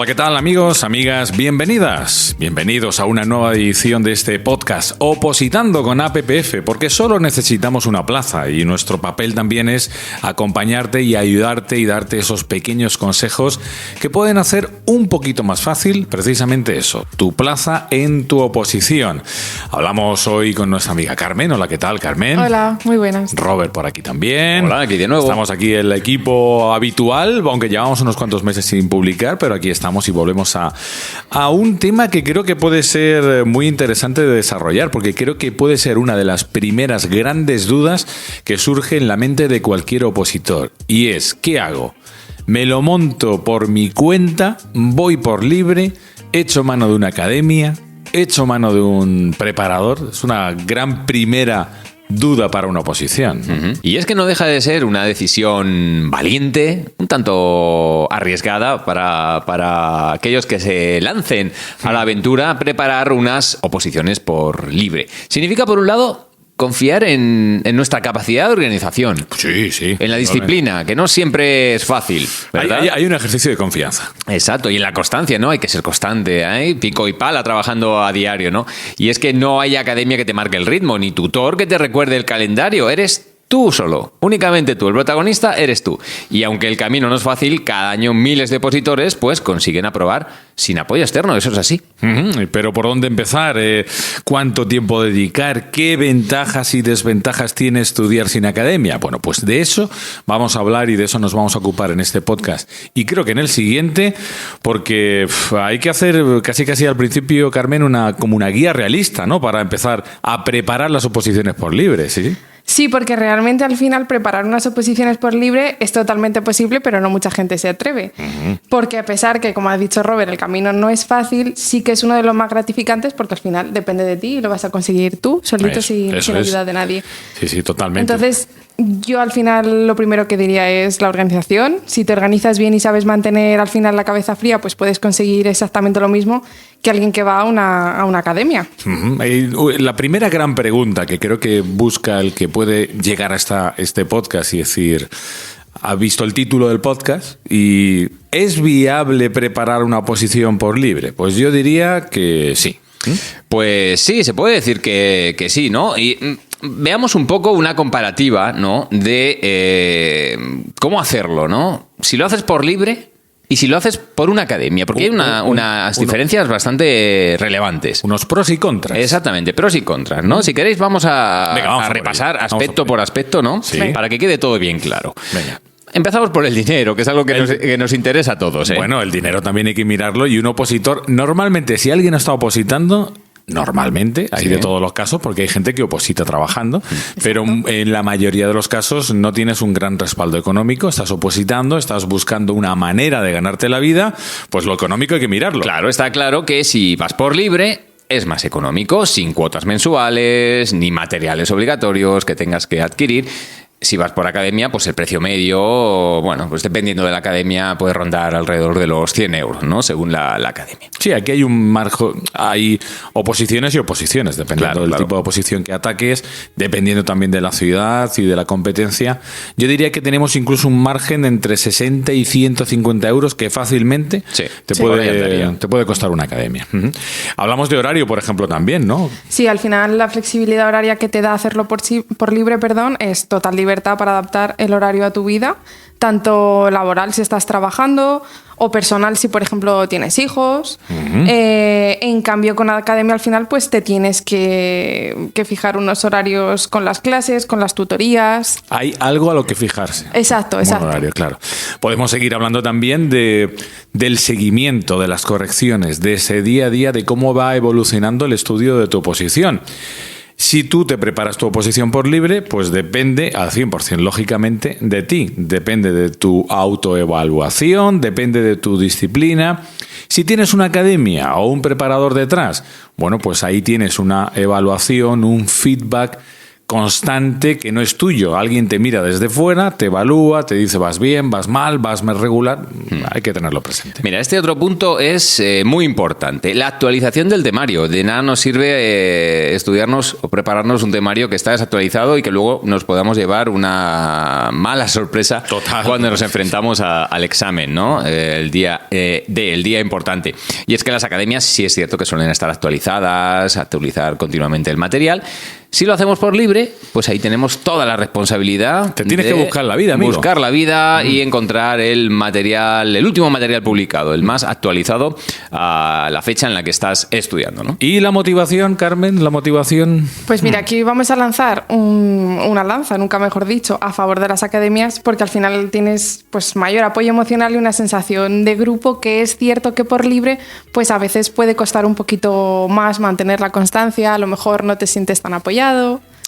¿qué tal, amigos, amigas? Bienvenidos a una nueva edición de este podcast Opositando con APPF, porque solo necesitamos una plaza y nuestro papel también es acompañarte y ayudarte y darte esos pequeños consejos que pueden hacer un poquito más fácil precisamente eso, tu plaza en tu oposición. Hablamos hoy con nuestra amiga Carmen. Hola, ¿qué tal, Carmen? Hola, muy buenas. Robert por aquí también. Hola, aquí de nuevo. Estamos aquí el equipo habitual, aunque llevamos unos cuantos meses sin publicar, pero aquí estamos y volvemos a un tema que creo que puede ser muy interesante de desarrollar, porque creo que puede ser una de las primeras grandes dudas que surge en la mente de cualquier opositor. Y es, ¿qué hago? ¿Me lo monto por mi cuenta? ¿Voy por libre? ¿Echo mano de una academia? ¿Echo mano de un preparador? Es una gran primera duda para una oposición. Y es que no deja de ser una decisión valiente, un tanto arriesgada para aquellos que se lancen a la aventura a preparar unas oposiciones por libre. Significa, por un lado, confiar en nuestra capacidad de organización. Sí, sí. En la disciplina, que no siempre es fácil, ¿verdad? Hay un ejercicio de confianza. Exacto, y en la constancia, ¿no? Hay que ser constante, ¿eh? Pico y pala trabajando a diario, ¿no? Y es que no hay academia que te marque el ritmo, ni tutor que te recuerde el calendario. Eres tú solo, únicamente tú, el protagonista eres tú. Y aunque el camino no es fácil, cada año miles de opositores pues consiguen aprobar sin apoyo externo, eso es así. Pero ¿por dónde empezar? ¿Cuánto tiempo dedicar? ¿Qué ventajas y desventajas tiene estudiar sin academia? Bueno, pues de eso vamos a hablar y de eso nos vamos a ocupar en este podcast. Y creo que en el siguiente, porque hay que hacer casi al principio, Carmen, como una guía realista, ¿no? Para empezar a preparar las oposiciones por libre, ¿sí? Sí, porque realmente al final preparar unas oposiciones por libre es totalmente posible, pero no mucha gente se atreve. Porque a pesar que, como ha dicho Robert, el camino no es fácil, sí que es uno de los más gratificantes porque al final depende de ti y lo vas a conseguir tú, solito, sin ayuda de nadie. Sí, totalmente. Entonces, yo al final lo primero que diría es la organización. Si te organizas bien y sabes mantener al final la cabeza fría, pues puedes conseguir exactamente lo mismo que alguien que va a una academia. La primera gran pregunta que creo que busca el que puede llegar hasta este podcast y decir, ha visto el título del podcast y ¿es viable preparar una oposición por libre? Pues yo diría que sí. Pues sí, se puede decir que sí, ¿no? Y veamos un poco una comparativa, ¿no? De cómo hacerlo, ¿no? Si lo haces por libre y si lo haces por una academia, porque hay unas diferencias bastante relevantes. Unos pros y contras. Exactamente, pros y contras, ¿no? Si queréis vamos a repasar aspecto por aspecto, ¿no? Sí. Para que quede todo bien claro. Venga. Empezamos por el dinero, que es algo que nos interesa a todos, ¿eh? Bueno, el dinero también hay que mirarlo y un opositor, normalmente, si alguien está opositando, normalmente, hay de todos los casos, porque hay gente que oposita trabajando, pero en la mayoría de los casos no tienes un gran respaldo económico, estás opositando, estás buscando una manera de ganarte la vida, pues lo económico hay que mirarlo. Claro, está claro que si vas por libre es más económico, sin cuotas mensuales, ni materiales obligatorios que tengas que adquirir. Si vas por academia, pues el precio medio, bueno, pues dependiendo de la academia, puede rondar alrededor de los 100 euros, ¿no? Según la academia. Sí, aquí hay un margen, hay oposiciones y oposiciones, dependiendo del tipo de oposición que ataques, dependiendo también de la ciudad y de la competencia. Yo diría que tenemos incluso un margen entre 60 y 150 euros que fácilmente te puede costar una academia. Hablamos de horario, por ejemplo, también, ¿no? Sí, al final la flexibilidad horaria que te da hacerlo por libre, es total libertad para adaptar el horario a tu vida, tanto laboral si estás trabajando o personal si, por ejemplo, tienes hijos. En cambio, con la academia al final pues te tienes que fijar unos horarios con las clases, con las tutorías. Hay algo a lo que fijarse. Exacto. Un horario, claro. Podemos seguir hablando también del seguimiento, de las correcciones, de ese día a día, de cómo va evolucionando el estudio de tu oposición. Si tú te preparas tu oposición por libre, pues depende al 100%, lógicamente, de ti. Depende de tu autoevaluación, depende de tu disciplina. Si tienes una academia o un preparador detrás, bueno, pues ahí tienes una evaluación, un feedback constante que no es tuyo. Alguien te mira desde fuera, te evalúa, te dice vas bien, vas mal, vas más regular. Hay que tenerlo presente. Mira, este otro punto es muy importante. La actualización del temario. De nada nos sirve estudiarnos o prepararnos un temario que está desactualizado y que luego nos podamos llevar una mala sorpresa cuando nos enfrentamos al examen, ¿no? El día importante. Y es que las academias sí es cierto que suelen estar actualizadas, actualizar continuamente el material. Si lo hacemos por libre, pues ahí tenemos toda la responsabilidad. Te tienes que buscar la vida, amigo. Buscar la vida y encontrar el último material publicado, el más actualizado a la fecha en la que estás estudiando, ¿no? ¿Y la motivación, Carmen? ¿La motivación? Pues mira, aquí vamos a lanzar una lanza, nunca mejor dicho, a favor de las academias, porque al final tienes pues mayor apoyo emocional y una sensación de grupo, que es cierto que por libre pues a veces puede costar un poquito más mantener la constancia, a lo mejor no te sientes tan apoyado.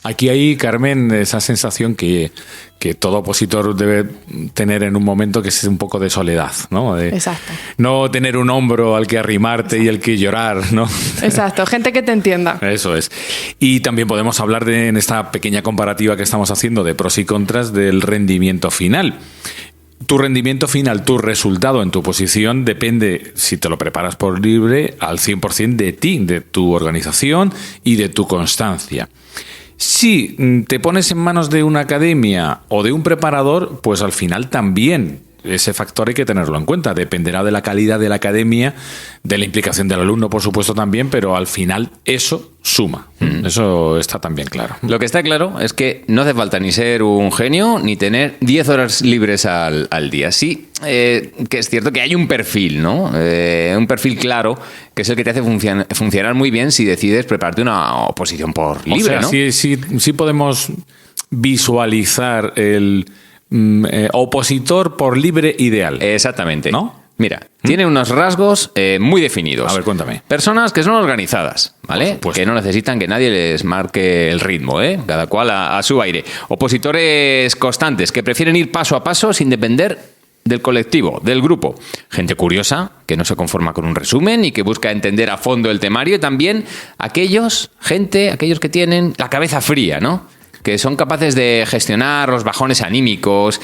Aquí hay, Carmen, esa sensación que todo opositor debe tener en un momento, que es un poco de soledad, ¿no? Exacto. No tener un hombro al que arrimarte. Exacto. Y al que llorar, ¿no? Exacto, gente que te entienda. Eso es. Y también podemos hablar en esta pequeña comparativa que estamos haciendo de pros y contras del rendimiento final. Tu rendimiento final, tu resultado en tu oposición depende, si te lo preparas por libre, al 100% de ti, de tu organización y de tu constancia. Si te pones en manos de una academia o de un preparador, pues al final también ese factor hay que tenerlo en cuenta. Dependerá de la calidad de la academia, de la implicación del alumno, por supuesto, también, pero al final eso suma. Eso está también claro. Lo que está claro es que no hace falta ni ser un genio ni tener 10 horas libres al día. Sí, que es cierto que hay un perfil, ¿no? Un perfil claro, que es el que te hace funcionar muy bien si decides prepararte una oposición por libre, o sea, ¿no? Sí podemos visualizar el opositor por libre ideal. Exactamente. ¿No? Mira, tiene unos rasgos muy definidos. A ver, cuéntame. Personas que son organizadas, ¿vale? Que no necesitan que nadie les marque el ritmo, ¿eh? Cada cual a su aire. Opositores constantes, que prefieren ir paso a paso sin depender del colectivo, del grupo. Gente curiosa, que no se conforma con un resumen y que busca entender a fondo el temario. Y también aquellos que tienen la cabeza fría, ¿no? Que son capaces de gestionar los bajones anímicos,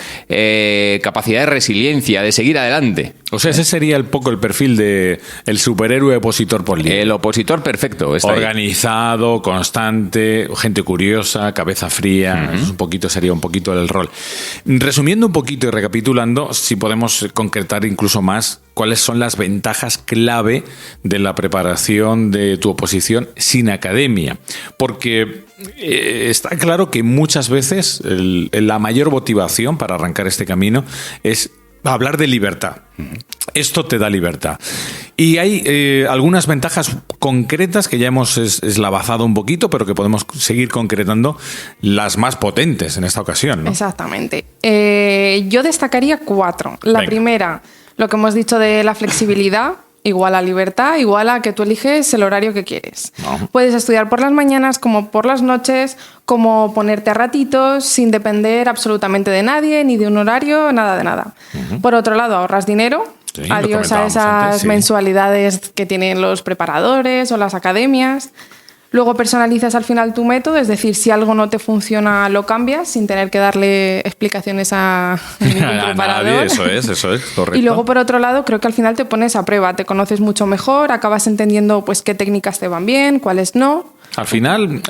capacidad de resiliencia, de seguir adelante. O sea, ese sería un poco el perfil de el superhéroe opositor por libre. El opositor perfecto. Organizado, ahí. Constante, gente curiosa, cabeza fría. Sería un poquito el rol. Resumiendo un poquito y recapitulando, si podemos concretar incluso más cuáles son las ventajas clave de la preparación de tu oposición sin academia. Porque está claro que muchas veces la mayor motivación para arrancar este camino es hablar de libertad. Esto te da libertad. Y hay algunas ventajas concretas que ya hemos eslavazado un poquito, pero que podemos seguir concretando, las más potentes en esta ocasión, ¿no? Exactamente. Yo destacaría 4. La Venga. primera, lo que hemos dicho de la flexibilidad. Igual a libertad, igual a que tú eliges el horario que quieres. No. Puedes estudiar por las mañanas como por las noches, como ponerte a ratitos sin depender absolutamente de nadie, ni de un horario, nada de nada. Por otro lado, ahorras dinero. Sí, lo Adiós a comentábamos esas antes, sí. mensualidades que tienen los preparadores o las academias. Luego personalizas al final tu método, es decir, si algo no te funciona, lo cambias sin tener que darle explicaciones a ningún preparador. Nadie, eso es, correcto. Y luego, por otro lado, creo que al final te pones a prueba, te conoces mucho mejor, acabas entendiendo pues qué técnicas te van bien, cuáles no. Al final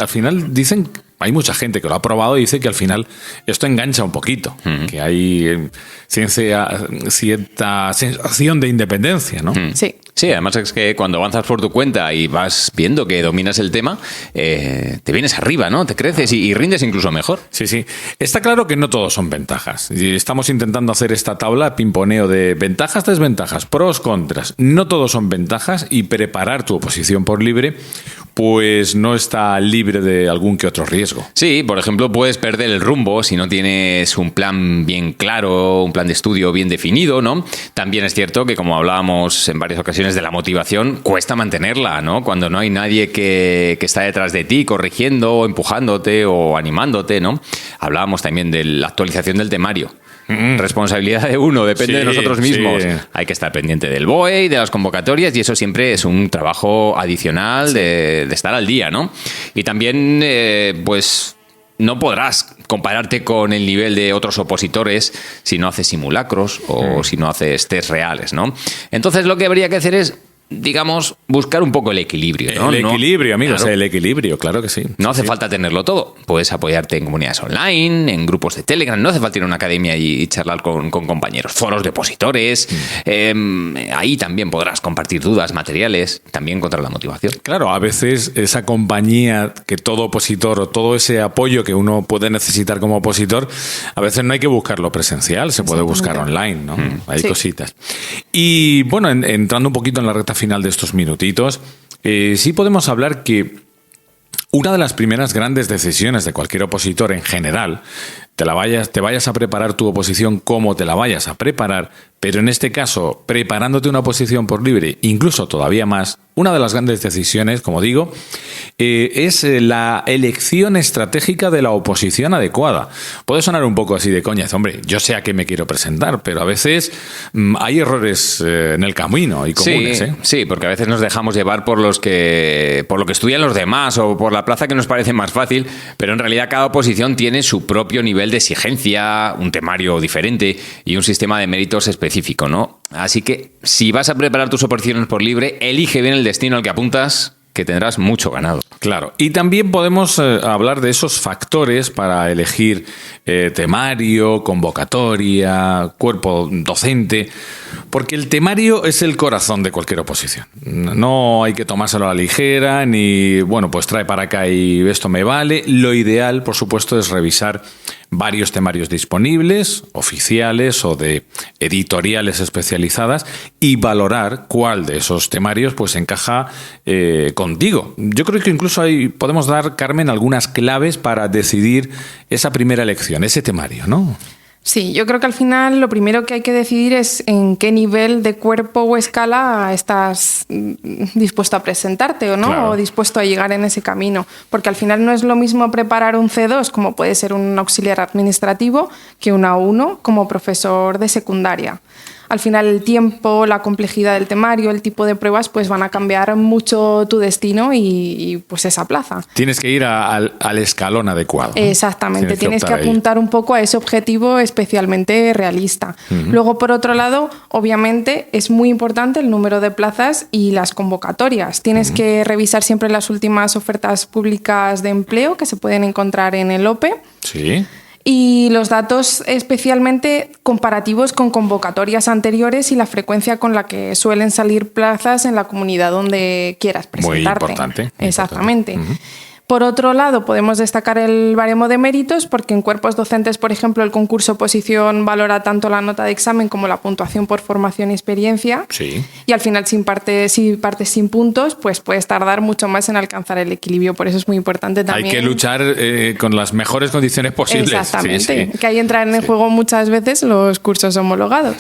dicen, hay mucha gente que lo ha probado y dice que al final esto engancha un poquito, que hay cierta sensación de independencia, ¿no? Sí. Sí, además es que cuando avanzas por tu cuenta y vas viendo que dominas el tema, te vienes arriba, ¿no? Te creces y rindes incluso mejor. Sí. Está claro que no todos son ventajas. Y estamos intentando hacer esta tabla pimponeo de ventajas, desventajas, pros, contras. No todos son ventajas y preparar tu oposición por libre pues no está libre de algún que otro riesgo. Sí, por ejemplo, puedes perder el rumbo si no tienes un plan bien claro, un plan de estudio bien definido, ¿no? También es cierto que, como hablábamos en varias ocasiones de la motivación, cuesta mantenerla, ¿no? Cuando no hay nadie que está detrás de ti corrigiendo o empujándote o animándote, ¿no? Hablábamos también de la actualización del temario. Responsabilidad de uno, depende de nosotros mismos. Sí. Hay que estar pendiente del BOE y de las convocatorias, y eso siempre es un trabajo adicional de estar al día, ¿no? Y también, pues, no podrás compararte con el nivel de otros opositores si no haces simulacros o si no haces test reales, ¿no? Entonces lo que habría que hacer es, digamos, buscar un poco el equilibrio, ¿no? El equilibrio, amigos, claro. El equilibrio, claro que sí. No hace Sí. falta tenerlo todo. Puedes apoyarte en comunidades online, en grupos de Telegram. No hace falta ir a una academia y charlar con compañeros. Foros de opositores. Ahí también podrás compartir dudas, materiales. También contra la motivación. Claro, a veces esa compañía que todo opositor o todo ese apoyo que uno puede necesitar como opositor, a veces no hay que buscarlo presencial, se puede buscar online, ¿no? Hay Sí. cositas. Y bueno, entrando un poquito en la recta final de estos minutitos, sí podemos hablar que una de las primeras grandes decisiones de cualquier opositor en general, te vayas a preparar tu oposición como te la vayas a preparar, pero en este caso, preparándote una oposición por libre, incluso todavía más, una de las grandes decisiones, como digo, es la elección estratégica de la oposición adecuada. Puede sonar un poco así de coñas, hombre, yo sé a qué me quiero presentar, pero a veces hay errores en el camino y comunes. Sí, porque a veces nos dejamos llevar por lo que estudian los demás o por la plaza que nos parece más fácil, pero en realidad cada oposición tiene su propio nivel de exigencia, un temario diferente y un sistema de méritos específico, ¿no? Así que si vas a preparar tus oposiciones por libre, elige bien el destino al que apuntas, que tendrás mucho ganado. Claro, y también podemos hablar de esos factores para elegir temario, convocatoria, cuerpo docente, porque el temario es el corazón de cualquier oposición. No hay que tomárselo a la ligera, ni, bueno, pues trae para acá y esto me vale. Lo ideal, por supuesto, es revisar varios temarios disponibles, oficiales o de editoriales especializadas, y valorar cuál de esos temarios pues encaja contigo. Yo creo que incluso ahí podemos dar, Carmen, algunas claves para decidir esa primera elección, ese temario, ¿no? Sí, yo creo que al final lo primero que hay que decidir es en qué nivel de cuerpo o escala estás dispuesto a presentarte o no, Claro. o dispuesto a llegar en ese camino. Porque al final no es lo mismo preparar un C2, como puede ser un auxiliar administrativo, que un A1 como profesor de secundaria. Al final el tiempo, la complejidad del temario, el tipo de pruebas, pues van a cambiar mucho tu destino y pues esa plaza. Tienes que ir al escalón adecuado, ¿no? Exactamente, tienes que optar ahí. apuntar un poco a ese objetivo especialmente realista. Luego, por otro lado, obviamente es muy importante el número de plazas y las convocatorias. Tienes que revisar siempre las últimas ofertas públicas de empleo que se pueden encontrar en el OPE. Sí. Y los datos especialmente comparativos con convocatorias anteriores y la frecuencia con la que suelen salir plazas en la comunidad donde quieras Muy presentarte. importante. Exactamente. Por otro lado, podemos destacar el baremo de méritos, porque en cuerpos docentes, por ejemplo, el concurso oposición valora tanto la nota de examen como la puntuación por formación y experiencia. Sí. Y al final, si partes sin puntos, pues puedes tardar mucho más en alcanzar el equilibrio. Por eso es muy importante también. Hay que luchar con las mejores condiciones posibles. Exactamente. Sí, sí. Que ahí entran en juego muchas veces los cursos homologados.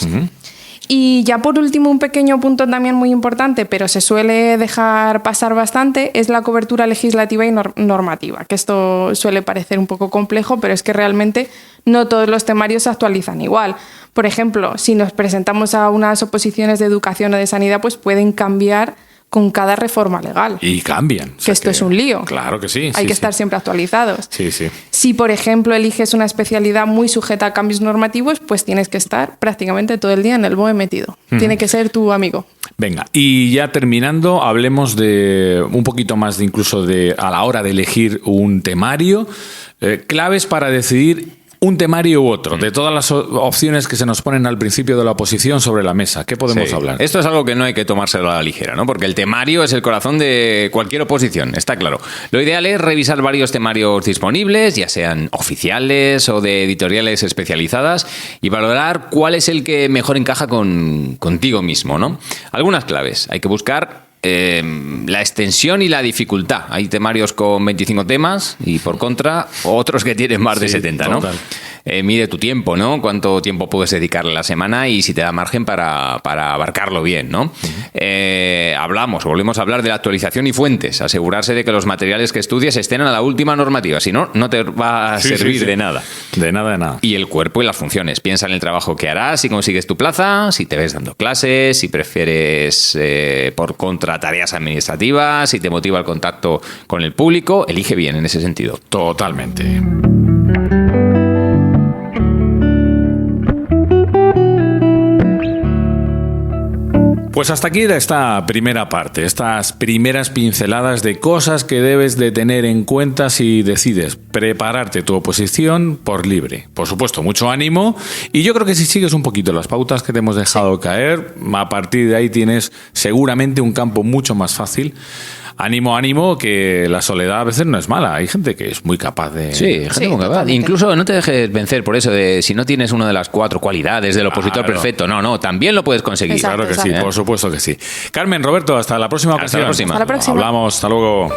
Y ya por último, un pequeño punto también muy importante, pero se suele dejar pasar bastante, es la cobertura legislativa y normativa, que esto suele parecer un poco complejo, pero es que realmente no todos los temarios se actualizan igual. Por ejemplo, si nos presentamos a unas oposiciones de educación o de sanidad, pues pueden cambiar con cada reforma legal. Y cambian. O sea Que esto es un lío. Claro que sí. Hay sí, que sí. estar siempre actualizados. Sí, sí. Si, por ejemplo, eliges una especialidad muy sujeta a cambios normativos, pues tienes que estar prácticamente todo el día en el BOE metido. Tiene que ser tu amigo. Venga, y ya terminando, hablemos de un poquito más de incluso de a la hora de elegir un temario, claves para decidir un temario u otro, de todas las opciones que se nos ponen al principio de la oposición sobre la mesa. ¿Qué podemos Sí. hablar? Esto es algo que no hay que tomárselo a la ligera, ¿no? Porque el temario es el corazón de cualquier oposición, está claro. Lo ideal es revisar varios temarios disponibles, ya sean oficiales o de editoriales especializadas, y valorar cuál es el que mejor encaja contigo mismo, ¿no? Algunas claves. Hay que buscar la extensión y la dificultad. Hay temarios con 25 temas y por contra otros que tienen más de Sí, 70, ¿no? total. mide tu tiempo, ¿no? Cuánto tiempo puedes dedicarle a la semana y si te da margen para abarcarlo bien, ¿no? Volvemos a hablar de la actualización y fuentes. Asegurarse de que los materiales que estudies estén a la última normativa. Si no, no te va a servir de nada. De nada. Y el cuerpo y las funciones. Piensa en el trabajo que harás, si consigues tu plaza, si te ves dando clases, si prefieres por contra tareas administrativas, si te motiva el contacto con el público. Elige bien en ese sentido. Totalmente. Pues hasta aquí esta primera parte, estas primeras pinceladas de cosas que debes de tener en cuenta si decides prepararte tu oposición por libre. Por supuesto, mucho ánimo y yo creo que si sigues un poquito las pautas que te hemos dejado caer, a partir de ahí tienes seguramente un campo mucho más fácil. Ánimo, que la soledad a veces no es mala. Hay gente que es muy capaz de... Sí, gente muy capaz. Incluso no te dejes vencer por eso de si no tienes una de las 4 cualidades del opositor perfecto. No, también lo puedes conseguir. Exacto, claro que sí, por supuesto que sí. Carmen, Roberto, hasta la próxima ocasión. Hasta la próxima. Hasta la próxima. Hablamos, hasta luego.